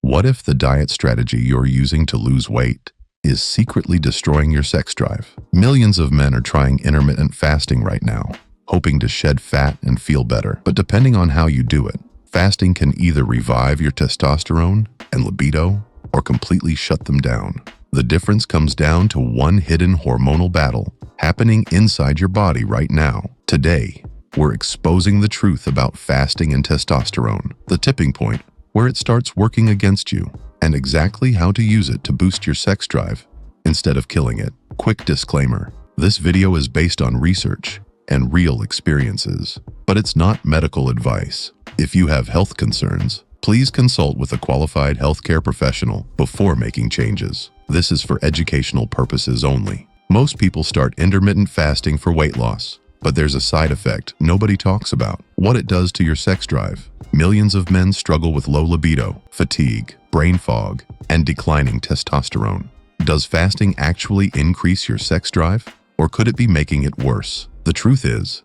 What if the diet strategy you're using to lose weight is secretly destroying your sex drive? Millions of men are trying intermittent fasting right now, hoping to shed fat and feel better. But depending on how you do it, fasting can either revive your testosterone and libido or completely shut them down. The difference comes down to one hidden hormonal battle happening inside your body right now. Today, we're exposing the truth about fasting and testosterone, the tipping point where it starts working against you, and exactly how to use it to boost your sex drive instead of killing it. Quick disclaimer: this video is based on research and real experiences, but it's not medical advice. If you have health concerns, please consult with a qualified healthcare professional before making changes. This is for educational purposes only. Most people start intermittent fasting for weight loss, but there's a side effect nobody talks about: what it does to your sex drive. Millions of men struggle with low libido, fatigue, brain fog, and declining testosterone. Does fasting actually increase your sex drive, or could it be making it worse? The truth is,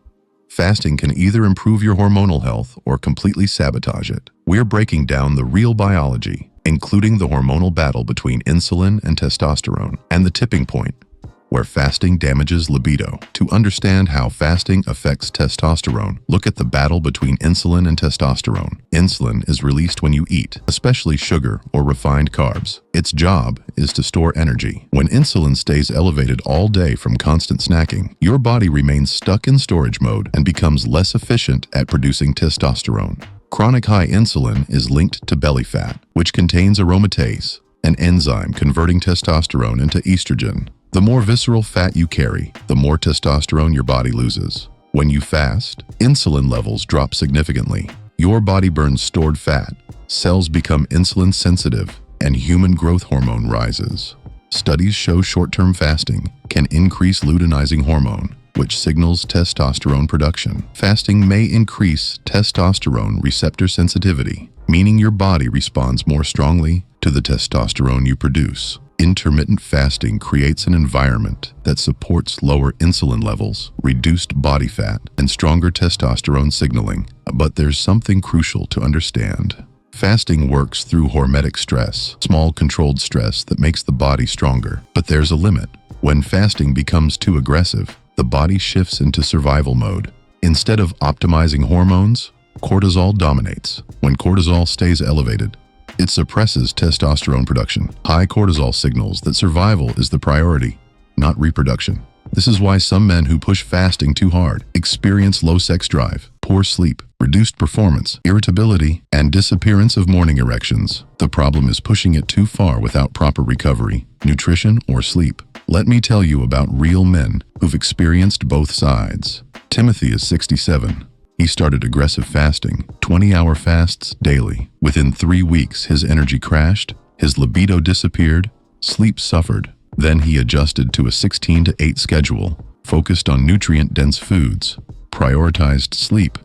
fasting can either improve your hormonal health or completely sabotage it. We're breaking down the real biology, including the hormonal battle between insulin and testosterone, and the tipping point where fasting damages libido. To understand how fasting affects testosterone, look at the battle between insulin and testosterone. Insulin is released when you eat, especially sugar or refined carbs. Its job is to store energy. When insulin stays elevated all day from constant snacking, your body remains stuck in storage mode and becomes less efficient at producing testosterone. Chronic high insulin is linked to belly fat, which contains aromatase, an enzyme converting testosterone into estrogen. The more visceral fat you carry, the more testosterone your body loses. When you fast, insulin levels drop significantly. Your body burns stored fat, cells become insulin sensitive, and human growth hormone rises. Studies show short-term fasting can increase luteinizing hormone, which signals testosterone production. Fasting may increase testosterone receptor sensitivity, meaning your body responds more strongly to the testosterone you produce. Intermittent fasting creates an environment that supports lower insulin levels, reduced body fat, and stronger testosterone signaling. But there's something crucial to understand. Fasting works through hormetic stress, small controlled stress that makes the body stronger. But there's a limit. When fasting becomes too aggressive, the body shifts into survival mode. Instead of optimizing hormones, cortisol dominates. When cortisol stays elevated, it suppresses testosterone production. High cortisol signals that survival is the priority, not reproduction. This is why some men who push fasting too hard experience low sex drive, poor sleep, reduced performance, irritability, and disappearance of morning erections. The problem is pushing it too far without proper recovery, nutrition, or sleep. Let me tell you about real men who've experienced both sides. Timothy is 67. He started aggressive fasting, 20-hour fasts daily. Within 3 weeks, his energy crashed, his libido disappeared, sleep suffered. Then he adjusted to a 16-to-8 schedule, focused on nutrient-dense foods, prioritized sleep,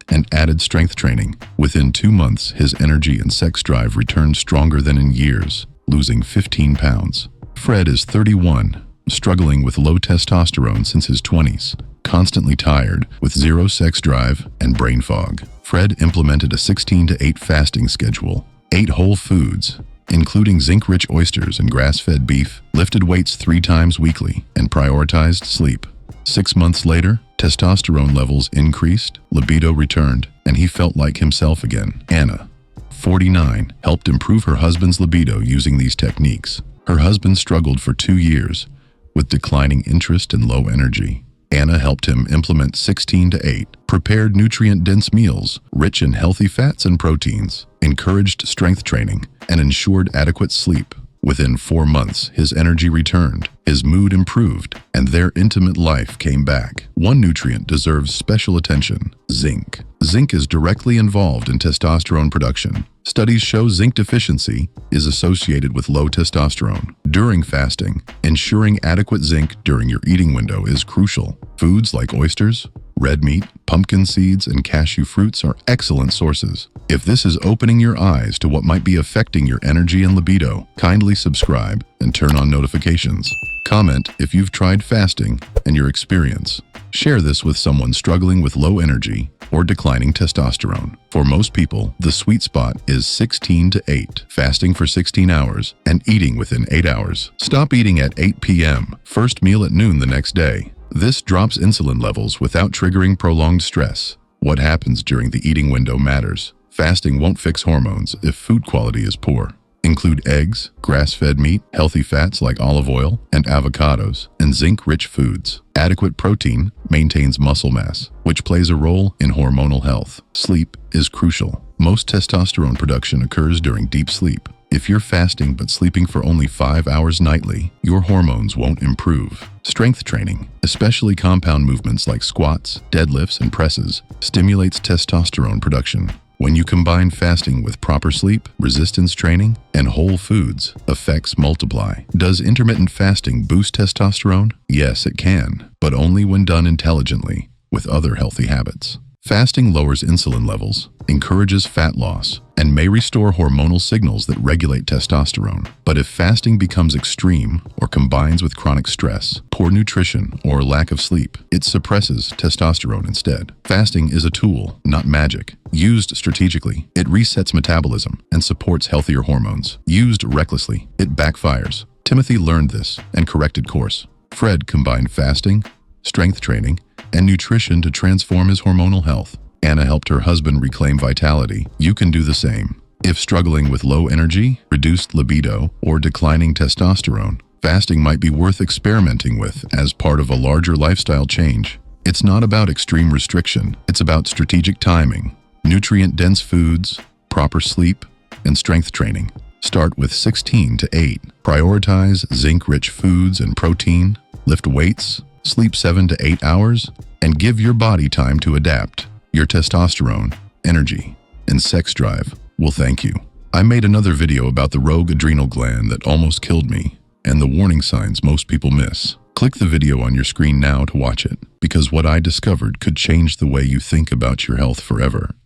and added strength training. Within 2 months, his energy and sex drive returned stronger than in years, losing 15 pounds. Fred is 31, struggling with low testosterone since his 20s. Constantly tired, with zero sex drive and brain fog. Fred implemented a 16-to-8 fasting schedule, ate whole foods, including zinc-rich oysters and grass-fed beef, lifted weights 3 times weekly, and prioritized sleep. 6 months later, testosterone levels increased, libido returned, and he felt like himself again. Anna, 49, helped improve her husband's libido using these techniques. Her husband struggled for 2 years with declining interest and low energy. Anna helped him implement 16-to-8, prepared nutrient-dense meals, rich in healthy fats and proteins, encouraged strength training, and ensured adequate sleep. Within 4 months, his energy returned, his mood improved, and their intimate life came back. One nutrient deserves special attention: zinc. Zinc is directly involved in testosterone production. Studies show zinc deficiency is associated with low testosterone. During fasting, ensuring adequate zinc during your eating window is crucial. Foods like oysters, Red meat, pumpkin seeds, and cashew fruits are excellent sources. If this is opening your eyes to what might be affecting your energy and libido, kindly subscribe and turn on notifications. Comment if you've tried fasting and your experience. Share this with someone struggling with low energy or declining testosterone. For most people, the sweet spot is 16 to 8, fasting for 16 hours and eating within 8 hours. Stop eating at 8 p.m., first meal at noon the next day. This drops insulin levels without triggering prolonged stress. What happens during the eating window matters. Fasting won't fix hormones if food quality is poor. Include eggs, grass-fed meat, healthy fats like olive oil and avocados, and zinc-rich foods. Adequate protein maintains muscle mass, which plays a role in hormonal health. Sleep is crucial. Most testosterone production occurs during deep sleep. If you're fasting but sleeping for only 5 hours nightly, your hormones won't improve. Strength training, especially compound movements like squats, deadlifts, and presses, stimulates testosterone production. When you combine fasting with proper sleep, resistance training, and whole foods, effects multiply. Does intermittent fasting boost testosterone? Yes, it can, but only when done intelligently with other healthy habits. Fasting lowers insulin levels, encourages fat loss, and may restore hormonal signals that regulate testosterone. But if fasting becomes extreme or combines with chronic stress, poor nutrition, or lack of sleep, it suppresses testosterone instead. Fasting is a tool, not magic. Used strategically, it resets metabolism and supports healthier hormones. Used recklessly, it backfires. Timothy learned this and corrected course. Fred combined fasting, strength training, and nutrition to transform his hormonal health. Anna helped her husband reclaim vitality. You can do the same. If struggling with low energy, reduced libido, or declining testosterone, fasting might be worth experimenting with as part of a larger lifestyle change. It's not about extreme restriction, it's about strategic timing, nutrient-dense foods, proper sleep, and strength training. Start with 16 to 8. Prioritize zinc-rich foods and protein, lift weights, sleep 7 to 8 hours, and give your body time to adapt. Your testosterone, energy, and sex drive will thank you. I made another video about the rogue adrenal gland that almost killed me and the warning signs most people miss. Click the video on your screen now to watch it, because what I discovered could change the way you think about your health forever.